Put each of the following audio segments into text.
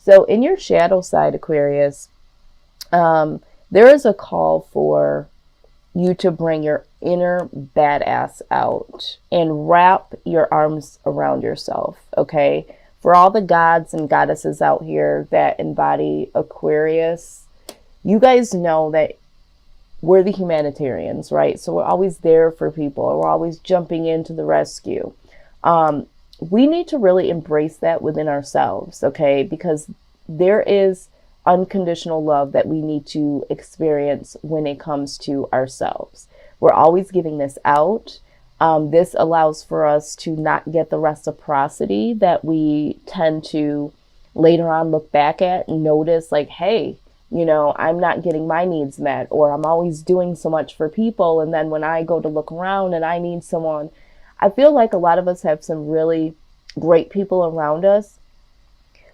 So in your shadow side, Aquarius, there is a call for you to bring your inner badass out and wrap your arms around yourself, okay? For all the gods and goddesses out here that embody Aquarius, you guys know that we're the humanitarians, right? So we're always there for people. We're always jumping into the rescue. We need to really embrace that within ourselves, okay? Because there is unconditional love that we need to experience when it comes to ourselves. We're always giving this out. This allows for us to not get the reciprocity that we tend to later on look back at and notice, like, hey, you know, I'm not getting my needs met, or I'm always doing so much for people. And then when I go to look around and I need someone, I feel like a lot of us have some really great people around us,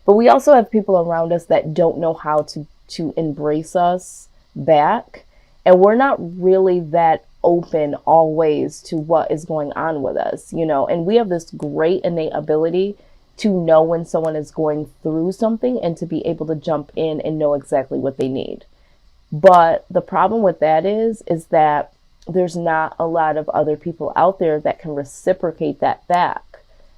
but we also have people around us that don't know how to embrace us back. And we're not really that open always to what is going on with us, you know, and we have this great innate ability to know when someone is going through something and to be able to jump in and know exactly what they need. But the problem with that is that there's not a lot of other people out there that can reciprocate that back.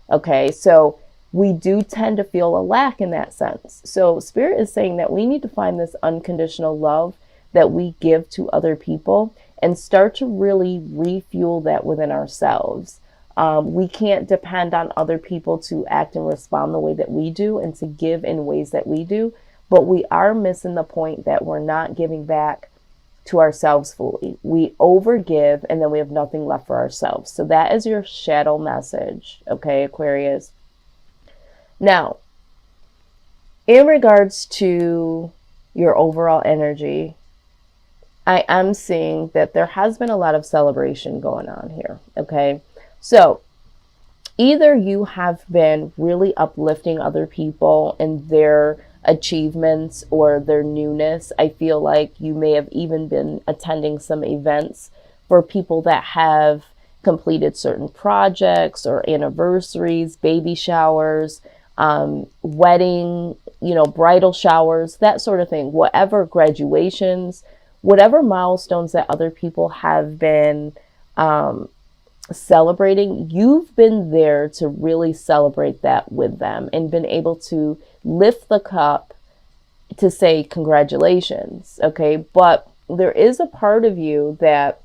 Okay, so we do tend to feel a lack in that sense. So Spirit is saying that we need to find this unconditional love that we give to other people and start to really refuel that within ourselves. We can't depend on other people to act and respond the way that we do and to give in ways that we do, but we are missing the point that we're not giving back to ourselves fully. We overgive and then we have nothing left for ourselves. So that is your shadow message, okay, Aquarius? Now, in regards to your overall energy, I am seeing that there has been a lot of celebration going on here, okay? So either you have been really uplifting other people and their achievements or their newness. I feel like you may have even been attending some events for people that have completed certain projects or anniversaries, baby showers, wedding, you know, bridal showers, that sort of thing, whatever, graduations, whatever milestones that other people have been celebrating, you've been there to really celebrate that with them and been able to lift the cup to say congratulations, okay? But there is a part of you that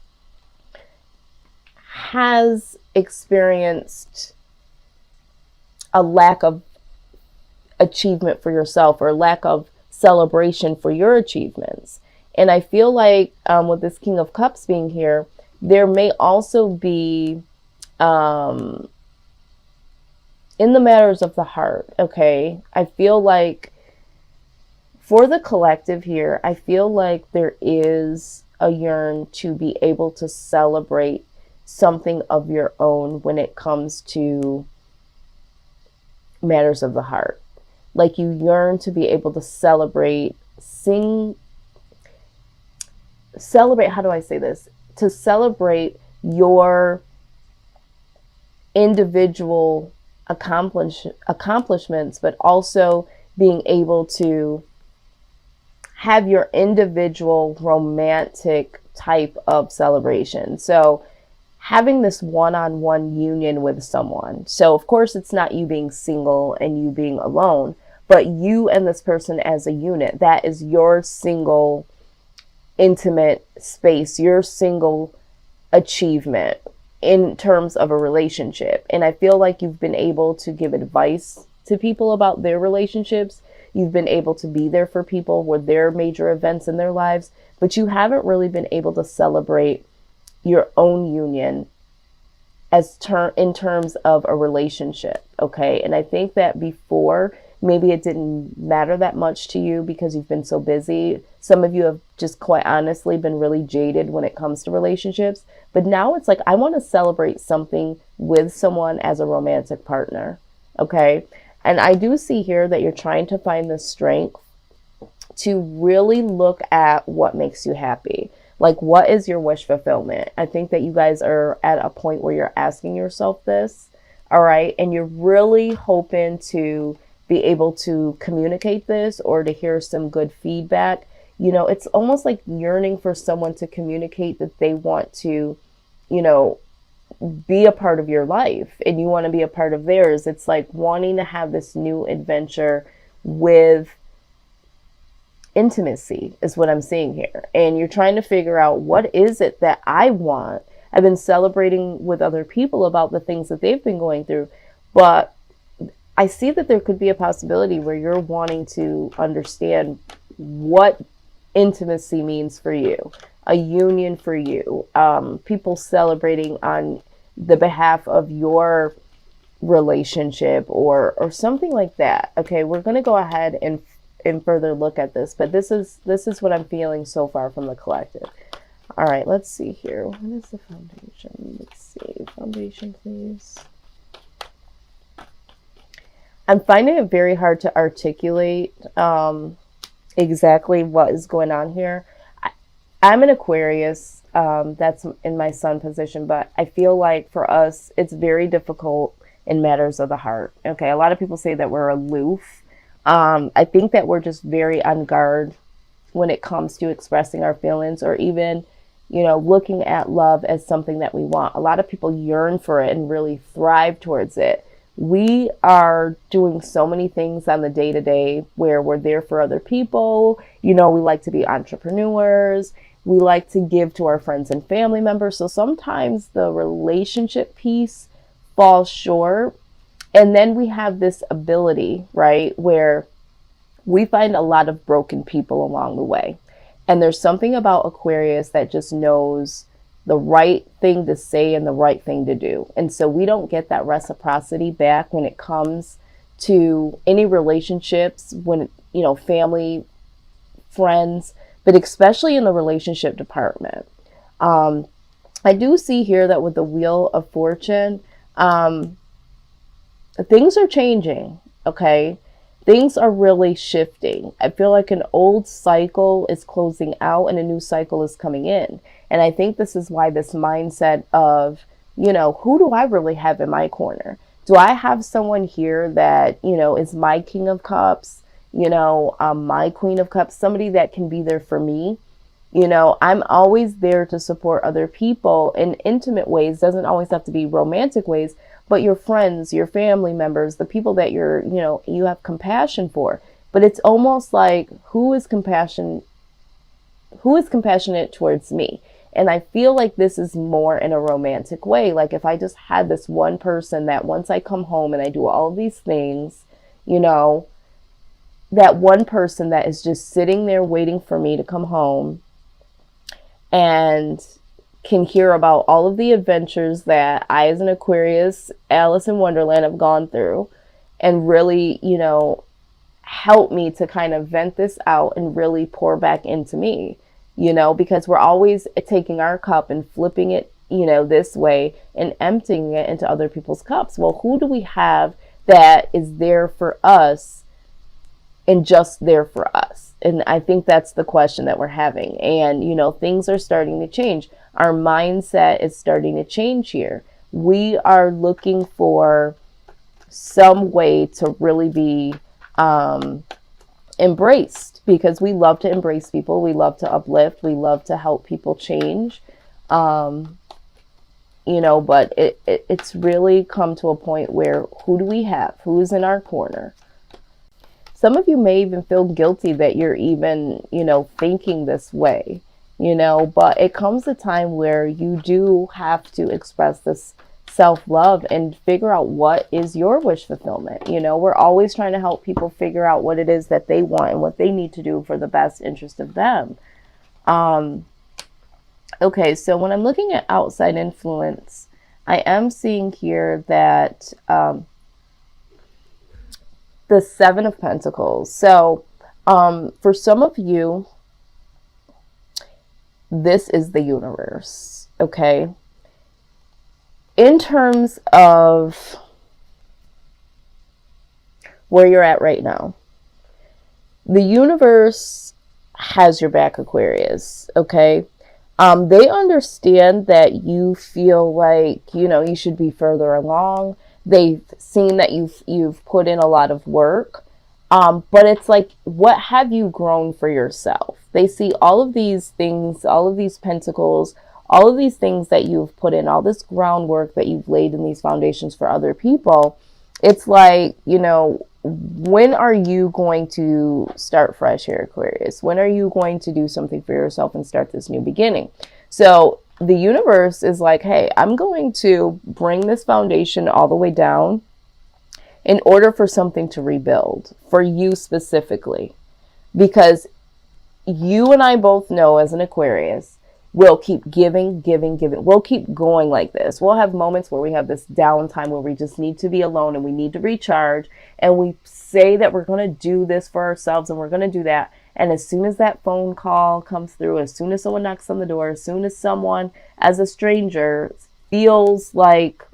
has experienced a lack of achievement for yourself or lack of celebration for your achievements. And I feel like with this King of Cups being here, there may also be in the matters of the heart, okay? I feel like for the collective here, I feel like there is a yearn to be able to celebrate something of your own when it comes to matters of the heart. Like you yearn to be able to celebrate, how do I say this? To celebrate your individual accomplishments, but also being able to have your individual romantic type of celebration. So having this one-on-one union with someone. So of course it's not you being single and you being alone, but you and this person as a unit. That is your single intimate space, your single achievement in terms of a relationship. And I feel like you've been able to give advice to people about their relationships. You've been able to be there for people with their major events in their lives, but you haven't really been able to celebrate your own union in terms of a relationship, okay? And I think that before, maybe it didn't matter that much to you because you've been so busy. Some of you have just quite honestly been really jaded when it comes to relationships. But now it's like, I want to celebrate something with someone as a romantic partner, okay? And I do see here that you're trying to find the strength to really look at what makes you happy. Like, what is your wish fulfillment? I think that you guys are at a point where you're asking yourself this, all right? And you're really hoping to be able to communicate this or to hear some good feedback. You know, it's almost like yearning for someone to communicate that they want to, you know, be a part of your life and you want to be a part of theirs. It's like wanting to have this new adventure with intimacy is what I'm seeing here. And you're trying to figure out, what is it that I want? I've been celebrating with other people about the things that they've been going through, but I see that there could be a possibility where you're wanting to understand what intimacy means for you, a union for you, people celebrating on the behalf of your relationship or something like that. Okay, we're going to go ahead and further look at this, but this is what I'm feeling so far from the collective. All right, let's see here. What is the foundation? Let's see. Foundation, please. I'm finding it very hard to articulate exactly what is going on here. I'm an Aquarius. That's in my sun position, but I feel like for us, it's very difficult in matters of the heart. Okay, a lot of people say that we're aloof. I think that we're just very on guard when it comes to expressing our feelings, or even, you know, looking at love as something that we want. A lot of people yearn for it and really thrive towards it. We are doing so many things on the day-to-day where we're there for other people. You know, we like to be entrepreneurs. We like to give to our friends and family members. So sometimes the relationship piece falls short. And then we have this ability, right, where we find a lot of broken people along the way. And there's something about Aquarius that just knows the right thing to say and the right thing to do. And so we don't get that reciprocity back when it comes to any relationships, when, you know, family, friends, but especially in the relationship department. I do see here that with the Wheel of Fortune, things are changing, okay? Things are really shifting. I feel like an old cycle is closing out and a new cycle is coming in. And I think this is why this mindset of, you know, who do I really have in my corner? Do I have someone here that, you know, is my King of Cups, you know, my Queen of Cups, somebody that can be there for me? You know, I'm always there to support other people in intimate ways. Doesn't always have to be romantic ways, but your friends, your family members, the people that you're, you know, you have compassion for. But it's almost like, who is compassionate towards me? And I feel like this is more in a romantic way. Like if I just had this one person that once I come home and I do all of these things, you know, that one person that is just sitting there waiting for me to come home and can hear about all of the adventures that I, as an Aquarius, Alice in Wonderland, have gone through, and really, you know, help me to kind of vent this out and really pour back into me, you know, because we're always taking our cup and flipping it, you know, this way and emptying it into other people's cups. Well, who do we have that is there for us and just there for us? And I think that's the question that we're having. And, you know, things are starting to change. Our mindset is starting to change here. We are looking for some way to really be embraced, because we love to embrace people. We love to uplift. We love to help people change. You know, but it's really come to a point where, who do we have? Who's in our corner? Some of you may even feel guilty that you're even, you know, thinking this way, you know, but it comes a time where you do have to express this self-love and figure out what is your wish fulfillment. You know, we're always trying to help people figure out what it is that they want and what they need to do for the best interest of them. Okay, so when I'm looking at outside influence, I am seeing here that the Seven of Pentacles. So for some of you, this is the universe, okay? In terms of where you're at right now, the universe has your back, Aquarius, okay? They understand that you feel like, you know, you should be further along. They've seen that you've put in a lot of work. But it's like, what have you grown for yourself? They see all of these things, all of these pentacles, all of these things that you've put in, all this groundwork that you've laid in these foundations for other people. It's like, you know, when are you going to start fresh here, Aquarius? When are you going to do something for yourself and start this new beginning? So the universe is like, hey, I'm going to bring this foundation all the way down in order for something to rebuild for you specifically, because you and I both know as an Aquarius, we'll keep giving. We'll keep going like this. We'll have moments where we have this downtime where we just need to be alone and we need to recharge. And we say that we're going to do this for ourselves and we're going to do that. And as soon as that phone call comes through, as soon as someone knocks on the door, as soon as someone as a stranger feels like,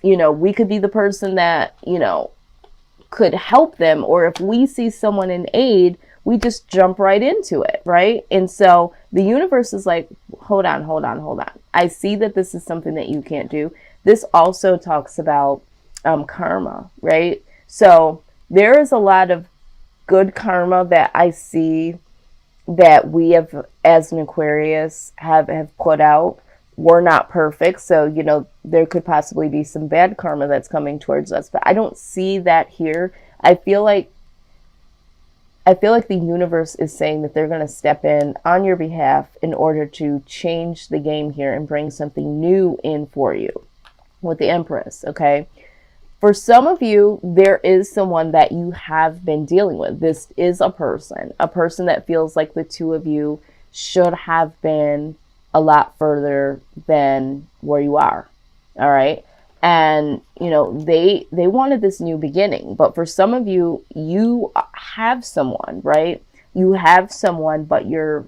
you know, we could be the person that, you know, could help them, or if we see someone in aid, we just jump right into it, right? And so the universe is like, hold on. I see that this is something that you can't do. This also talks about karma, right? So there is a lot of good karma that I see that we have, as an Aquarius, have put out. We're not perfect, so, you know, there could possibly be some bad karma that's coming towards us, but I don't see that here. I feel like the universe is saying that they're going to step in on your behalf in order to change the game here and bring something new in for you with the Empress, okay? For some of you, there is someone that you have been dealing with. This is a person that feels like the two of you should have been a lot further than where you are. All right. And, you know, they wanted this new beginning, but for some of you, you have someone, right? You have someone, but you're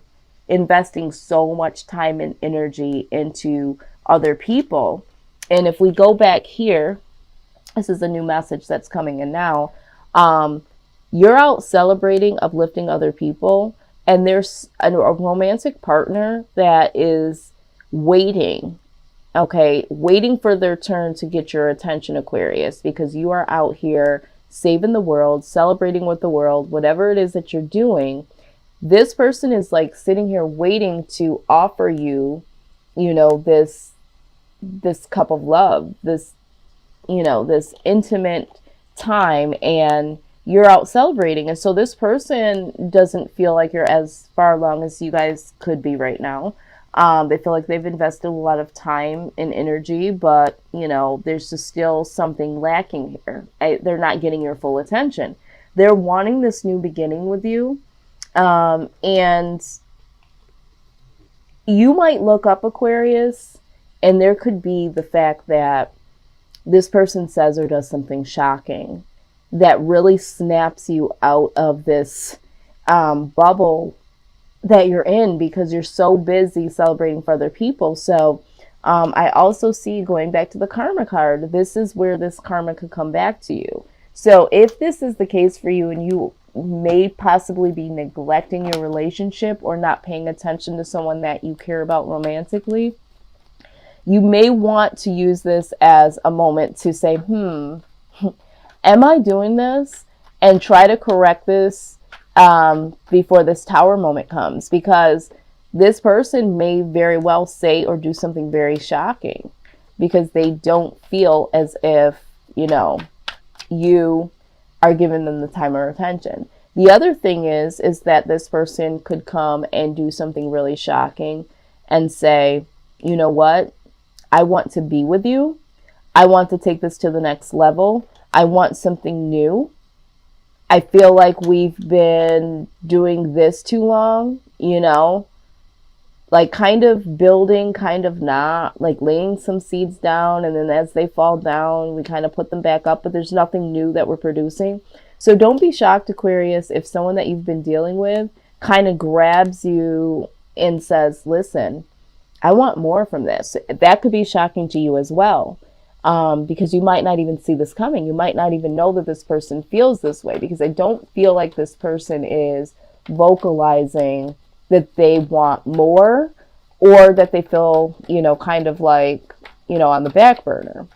investing so much time and energy into other people. And if we go back here, this is a new message that's coming in now. You're out celebrating, uplifting other people. And there's a romantic partner that is waiting, okay, waiting for their turn to get your attention, Aquarius, because you are out here saving the world, celebrating with the world, whatever it is that you're doing. This person is like sitting here waiting to offer you, you know, this cup of love, this, you know, this intimate time, and you're out celebrating. And so this person doesn't feel like you're as far along as you guys could be right now. They feel like they've invested a lot of time and energy, but, you know, there's just still something lacking here. They're not getting your full attention. They're wanting this new beginning with you. And you might look up, Aquarius, and there could be the fact that this person says or does something shocking that really snaps you out of this bubble that you're in, because you're so busy celebrating for other people. So I also see, going back to the karma card, this is where this karma could come back to you. So if this is the case for you, and you may possibly be neglecting your relationship or not paying attention to someone that you care about romantically, you may want to use this as a moment to say, am I doing this? And try to correct this before this Tower moment comes, because this person may very well say or do something very shocking because they don't feel as if, you know, you are giving them the time or attention. The other thing is that this person could come and do something really shocking and say, you know what? I want to be with you. I want to take this to the next level. I want something new. I feel like we've been doing this too long, you know, like kind of building, kind of not, like laying some seeds down. And then as they fall down, we kind of put them back up, but there's nothing new that we're producing. So don't be shocked, Aquarius, if someone that you've been dealing with kind of grabs you and says, listen, I want more from this. That could be shocking to you as well. Because you might not even see this coming. You might not even know that this person feels this way, because I don't feel like this person is vocalizing that they want more, or that they feel, you know, kind of like, you know, on the back burner.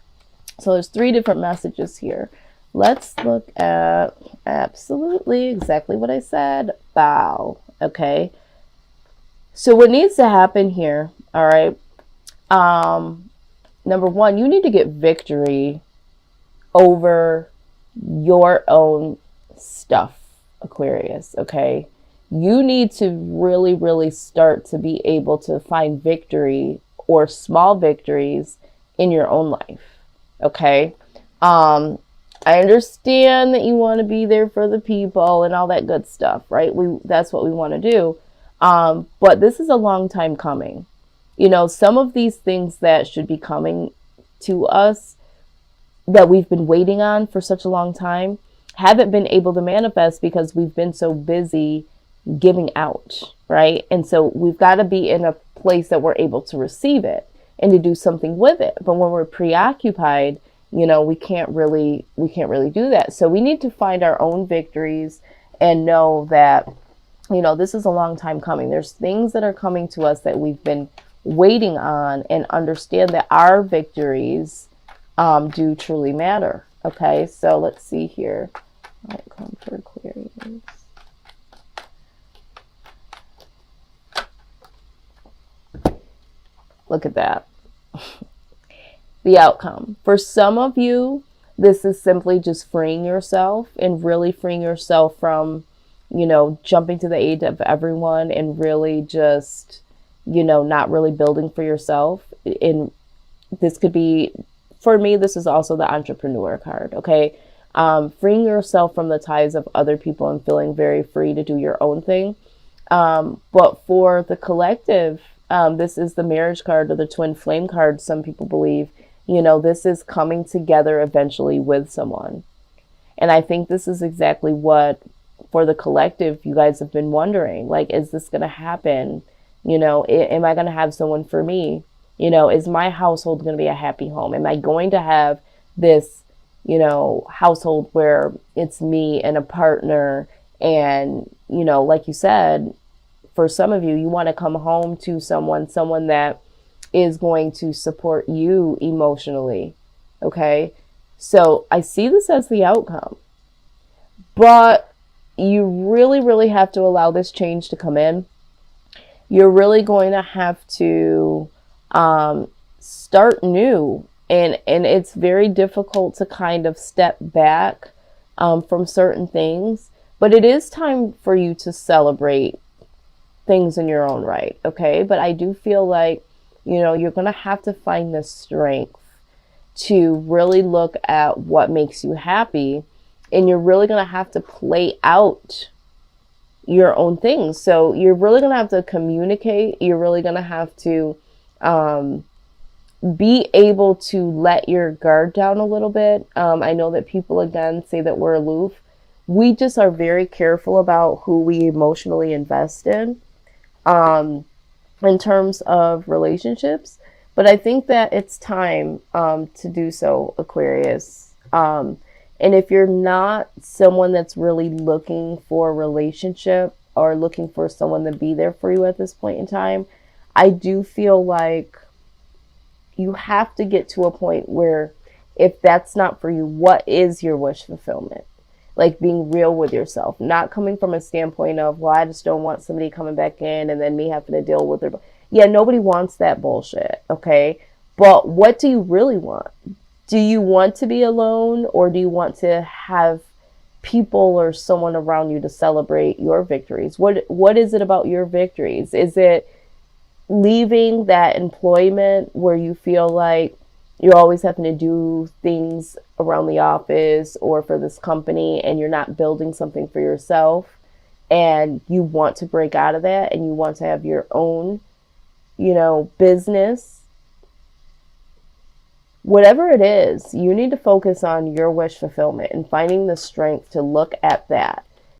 So there's 3 different messages here. let's look at absolutely exactly what I said. Bow. Okay. So what needs to happen here, all right? Number one, you need to get victory over your own stuff, Aquarius, okay? You need to really, really start to be able to find victory or small victories in your own life, okay? I understand that you want to be there for the people and all that good stuff, right? That's what we want to do. But this is a long time coming. You know, some of these things that should be coming to us that we've been waiting on for such a long time haven't been able to manifest because we've been so busy giving out, right? And so we've got to be in a place that we're able to receive it and to do something with it. But when we're preoccupied, you know, we can't really do that. So we need to find our own victories and know that, you know, this is a long time coming. There's things that are coming to us that we've been waiting on, and understand that our victories do truly matter. Okay, so let's see here. Outcome for Aquarius. Look at that. The outcome. For some of you, this is simply just freeing yourself and really freeing yourself from, you know, jumping to the aid of everyone and really just, you know, not really building for yourself. And this could be, for me, this is also the entrepreneur card, okay? Freeing yourself from the ties of other people and feeling very free to do your own thing. But for the collective, this is the marriage card or the twin flame card, some people believe. You know, this is coming together eventually with someone. And I think this is exactly what, for the collective, you guys have been wondering. Like, is this going to happen? You know, am I going to have someone for me? You know, is my household going to be a happy home? Am I going to have this, you know, household where it's me and a partner? And, you know, like you said, for some of you, you want to come home to someone that is going to support you emotionally. Okay. So I see this as the outcome, but you really, really have to allow this change to come in. You're really going to have to start new, and it's very difficult to kind of step back from certain things, but it is time for you to celebrate things in your own right, okay? But I do feel like, you know, you're going to have to find the strength to really look at what makes you happy, and you're really going to have to play out your own things. So you're really going to have to communicate. You're really going to have to be able to let your guard down a little bit. I know that people, again, say that we're aloof. We just are very careful about who we emotionally invest in terms of relationships. But I think that it's time to do so, Aquarius. And if you're not someone that's really looking for a relationship or looking for someone to be there for you at this point in time, I do feel like you have to get to a point where, if that's not for you, what is your wish fulfillment? Like, being real with yourself, not coming from a standpoint of, well, I just don't want somebody coming back in and then me having to deal with their... Yeah, nobody wants that bullshit, okay? But what do you really want? Do you want to be alone, or do you want to have people or someone around you to celebrate your victories? What is it about your victories? Is it leaving that employment where you feel like you're always having to do things around the office or for this company, and you're not building something for yourself, and you want to break out of that and you want to have your own, you know, business? Whatever it is, you need to focus on your wish fulfillment and finding the strength to look at that